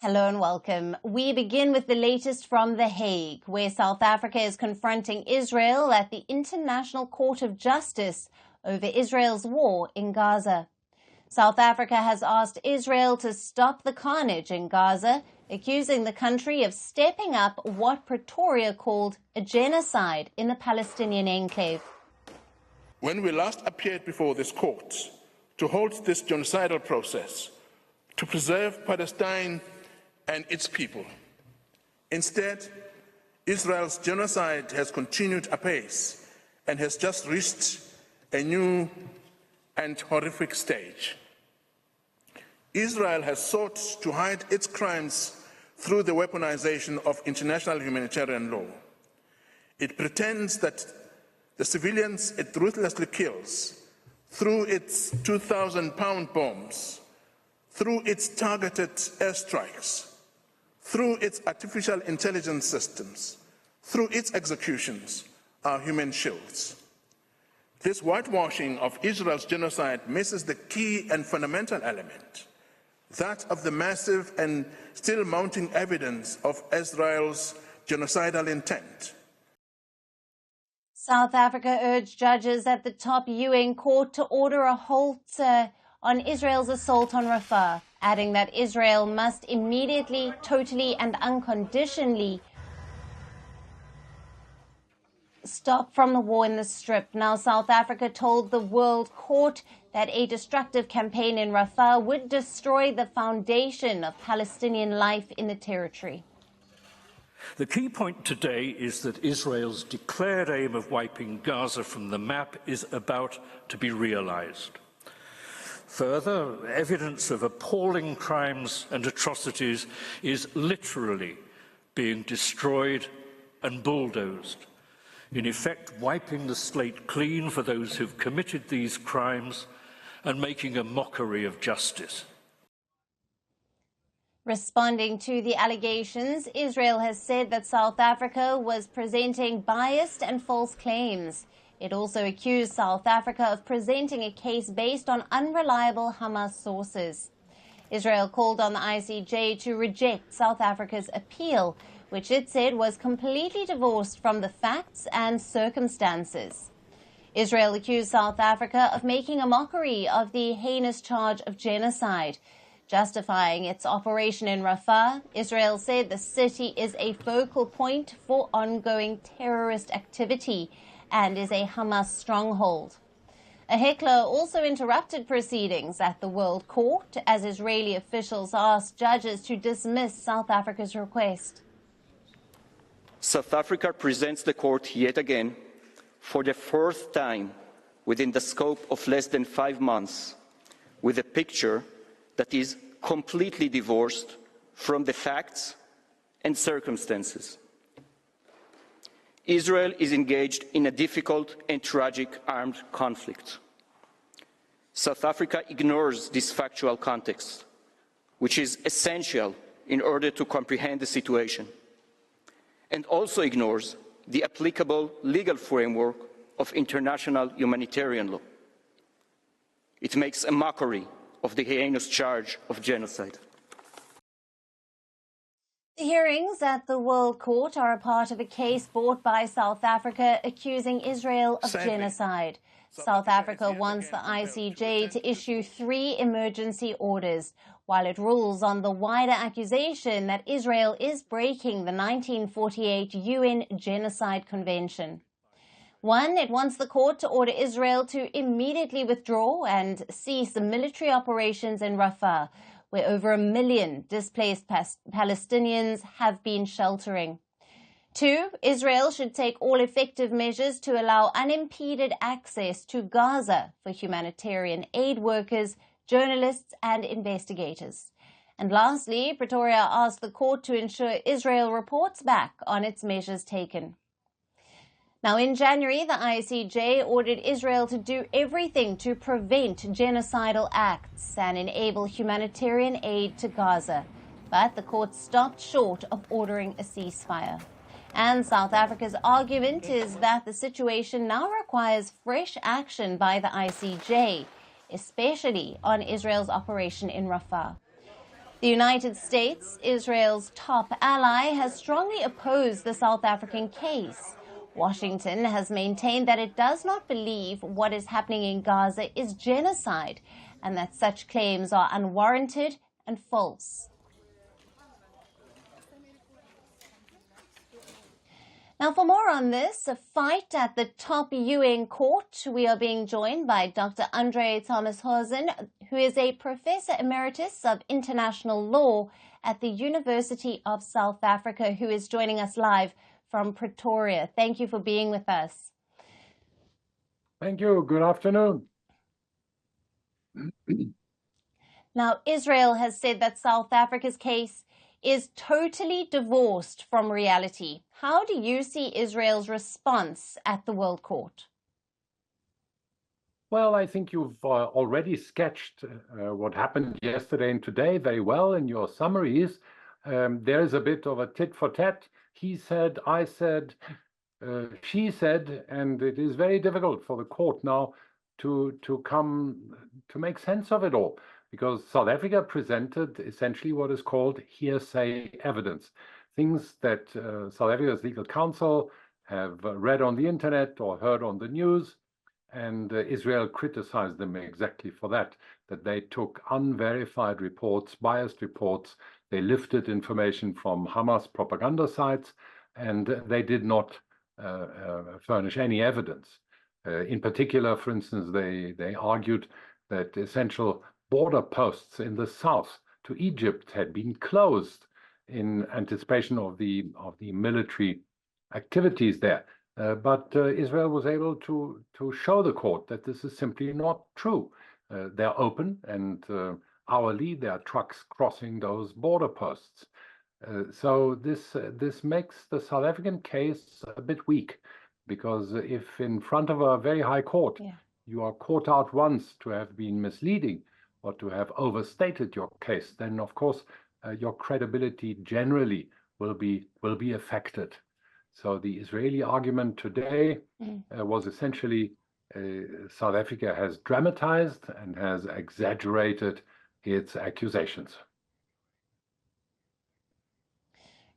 Hello and welcome. We begin with the latest from The Hague, where South Africa is confronting Israel at the International Court of Justice over Israel's war in Gaza. South Africa has asked Israel to stop the carnage in Gaza, accusing the country of stepping up what Pretoria called a genocide in the Palestinian enclave. When we last appeared before this court to halt this genocidal process, to preserve Palestine and its people. Instead, Israel's genocide has continued apace and has just reached a new and horrific stage. Israel has sought to hide its crimes through the weaponization of international humanitarian law. It pretends that the civilians it ruthlessly kills through its 2,000-pound bombs, through its targeted airstrikes, through its artificial intelligence systems, through its executions, are human shields. This whitewashing of Israel's genocide misses the key and fundamental element, that of the massive and still mounting evidence of Israel's genocidal intent. South Africa urged judges at the top UN court to order a halt on Israel's assault on Rafah, adding that Israel must immediately, totally and unconditionally stop from the war in the Strip. Now, South Africa told the World Court that a destructive campaign in Rafah would destroy the foundation of Palestinian life in the territory. The key point today is that Israel's declared aim of wiping Gaza from the map is about to be realized. Further, evidence of appalling crimes and atrocities is literally being destroyed and bulldozed, in effect wiping the slate clean for those who've committed these crimes and making a mockery of justice. Responding to the allegations, Israel has said that South Africa was presenting biased and false claims. It also accused South Africa of presenting a case based on unreliable Hamas sources. Israel called on the ICJ to reject South Africa's appeal, which it said was completely divorced from the facts and circumstances. Israel accused South Africa of making a mockery of the heinous charge of genocide. Justifying its operation in Rafah, Israel said the city is a focal point for ongoing terrorist activity and is a Hamas stronghold. A heckler also interrupted proceedings at the World Court as Israeli officials asked judges to dismiss South Africa's request. South Africa presents the court yet again, for the fourth time within the scope of less than 5 months, with a picture that is completely divorced from the facts and circumstances. Israel is engaged in a difficult and tragic armed conflict. South Africa ignores this factual context, which is essential in order to comprehend the situation, and also ignores the applicable legal framework of international humanitarian law. It makes a mockery of the heinous charge of genocide. The hearings at the World Court are a part of a case brought by South Africa accusing Israel of genocide. South Africa wants the ICJ to issue 3 emergency orders, while it rules on the wider accusation that Israel is breaking the 1948 UN Genocide Convention. 1, it wants the court to order Israel to immediately withdraw and cease the military operations in Rafah, where over 1 million displaced Palestinians have been sheltering. 2, Israel should take all effective measures to allow unimpeded access to Gaza for humanitarian aid workers, journalists and investigators. And lastly, Pretoria asked the court to ensure Israel reports back on its measures taken. Now, in January, the ICJ ordered Israel to do everything to prevent genocidal acts and enable humanitarian aid to Gaza. But the court stopped short of ordering a ceasefire. And South Africa's argument is that the situation now requires fresh action by the ICJ, especially on Israel's operation in Rafah. The United States, Israel's top ally, has strongly opposed the South African case. Washington has maintained that it does not believe what is happening in Gaza is genocide and that such claims are unwarranted and false. Now, for more on this, a fight at the top UN court, we are being joined by Dr. Andre Thomas-Hausen, who is a Professor Emeritus of International Law at the University of South Africa, who is joining us live from Pretoria. Thank you for being with us. Thank you. Good afternoon. Now, Israel has said that South Africa's case is totally divorced from reality. How do you see Israel's response at the World Court? Well, I think you've already sketched what happened yesterday and today very well in your summaries. There is a bit of a tit for tat. He said, I said, she said, and it is very difficult for the court now to make sense of it all, because South Africa presented essentially what is called hearsay evidence, things that South Africa's legal counsel have read on the internet or heard on the news, and Israel criticized them exactly for that they took unverified reports, biased reports, they lifted information from Hamas propaganda sites, and they did not furnish any evidence. In particular, for instance, they argued that essential border posts in the south to Egypt had been closed in anticipation of the military activities there. But Israel was able to show the court that this is simply not true. They're open, and hourly there are trucks crossing those border posts. So this makes the South African case a bit weak, because if in front of a very high court you are caught out once to have been misleading or to have overstated your case, then of course your credibility generally will be affected. So the Israeli argument today was essentially South Africa has dramatized and has exaggerated its accusations.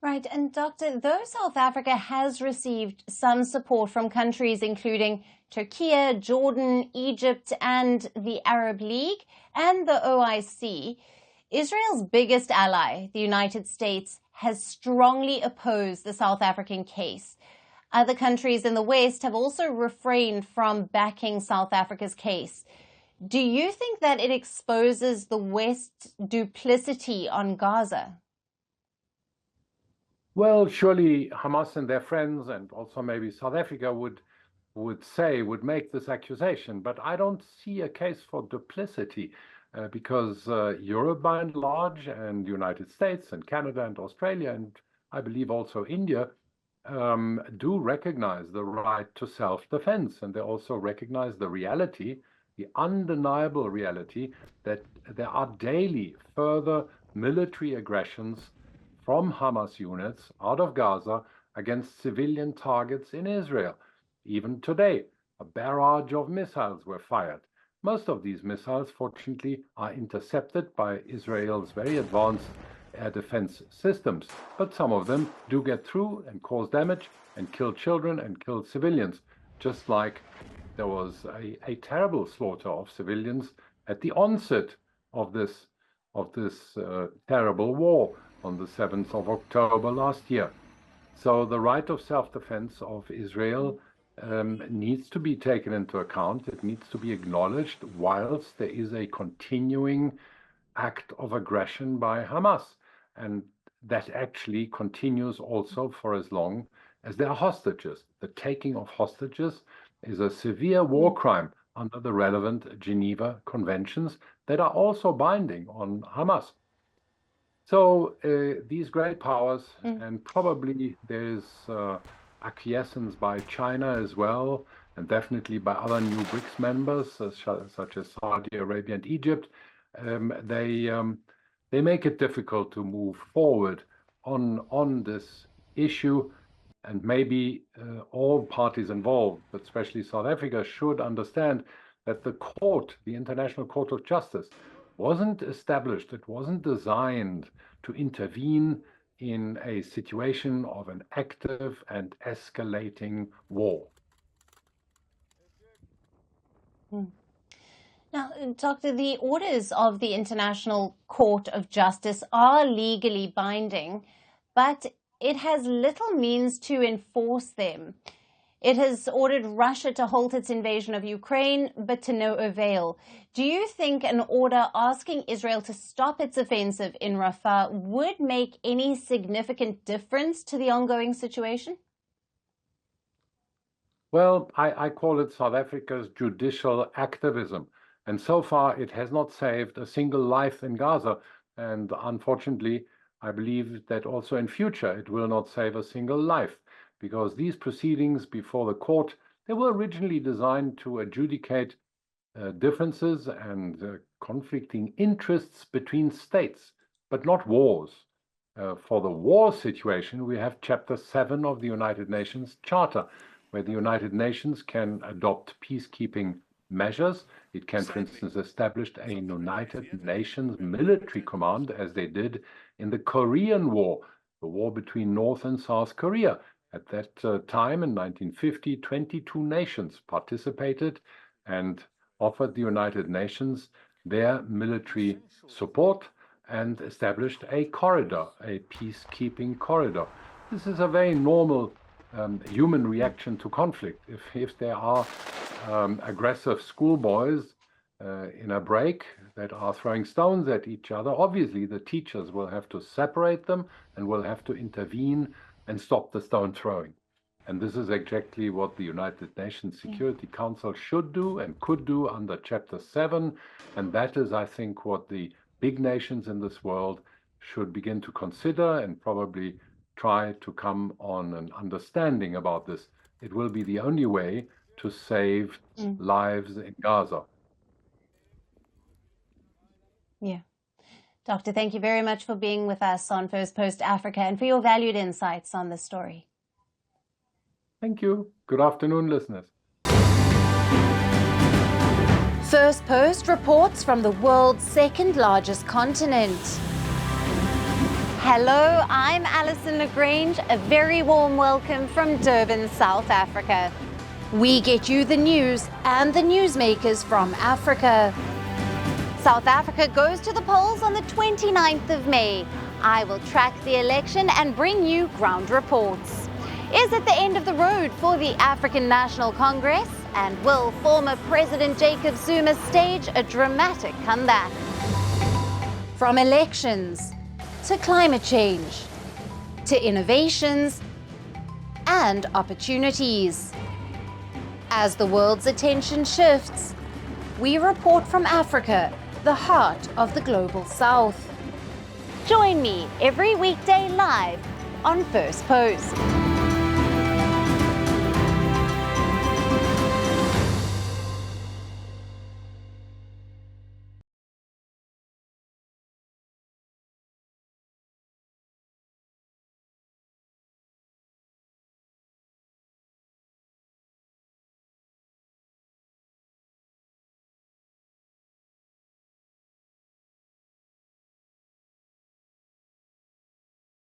Right. And Doctor, though South Africa has received some support from countries including Turkey, Jordan, Egypt, and the Arab League and the OIC, Israel's biggest ally, the United States, has strongly opposed the South African case. Other countries in the West have also refrained from backing South Africa's case. Do you think that it exposes the West's duplicity on Gaza? Well, surely Hamas and their friends, and also maybe South Africa, would make this accusation, but I don't see a case for duplicity. Because Europe, by and large, and the United States and Canada and Australia, and I believe also India, do recognize the right to self-defense. And they also recognize the reality, the undeniable reality, that there are daily further military aggressions from Hamas units out of Gaza against civilian targets in Israel. Even today, a barrage of missiles were fired. Most of these missiles, fortunately, are intercepted by Israel's very advanced air defense systems, but some of them do get through and cause damage and kill children and kill civilians, just like there was a terrible slaughter of civilians at the onset of this terrible war on the 7th of October last year. So the right of self-defense of Israel needs to be taken into account. It needs to be acknowledged whilst there is a continuing act of aggression by Hamas. And that actually continues also for as long as there are hostages. The taking of hostages is a severe war crime under the relevant Geneva Conventions that are also binding on Hamas. So these great powers, and probably there's acquiescence by China as well, and definitely by other new BRICS members, such as Saudi Arabia and Egypt, they make it difficult to move forward on this issue. And maybe all parties involved, but especially South Africa, should understand that the court, the International Court of Justice, wasn't established, it wasn't designed to intervene in a situation of an active and escalating war. Now, Doctor, the orders of the International Court of Justice are legally binding, but it has little means to enforce them. It has ordered Russia to halt its invasion of Ukraine, but to no avail. Do you think an order asking Israel to stop its offensive in Rafah would make any significant difference to the ongoing situation? Well, I call it South Africa's judicial activism. And so far, it has not saved a single life in Gaza. And unfortunately, I believe that also in future, it will not save a single life, because these proceedings before the court, they were originally designed to adjudicate differences and conflicting interests between states, but not wars. For the war situation, we have Chapter 7 of the United Nations Charter, where the United Nations can adopt peacekeeping measures. It can, for instance, establish a United Nations military command, as they did in the Korean War, the war between North and South Korea. At that time, in 1950, 22 nations participated and offered the United Nations their military support and established a corridor, a peacekeeping corridor. This is a very normal human reaction to conflict. If there are aggressive schoolboys in a break that are throwing stones at each other, obviously the teachers will have to separate them and will have to intervene and stop the stone throwing. And this is exactly what the United Nations Security Council should do and could do under Chapter 7. And that is, I think, what the big nations in this world should begin to consider and probably try to come on an understanding about this. It will be the only way to save lives in Gaza. Yeah. Doctor, thank you very much for being with us on Firstpost Africa and for your valued insights on this story. Thank you. Good afternoon, listeners. Firstpost reports from the world's second largest continent. Hello, I'm Alyson Grange. A very warm welcome from Durban, South Africa. We get you the news and the newsmakers from Africa. South Africa goes to the polls on the 29th of May. I will track the election and bring you ground reports. Is it the end of the road for the African National Congress? And will former President Jacob Zuma stage a dramatic comeback? From elections to climate change to innovations and opportunities. As the world's attention shifts, we report from Africa, the heart of the global South. Join me every weekday live on Firstpost.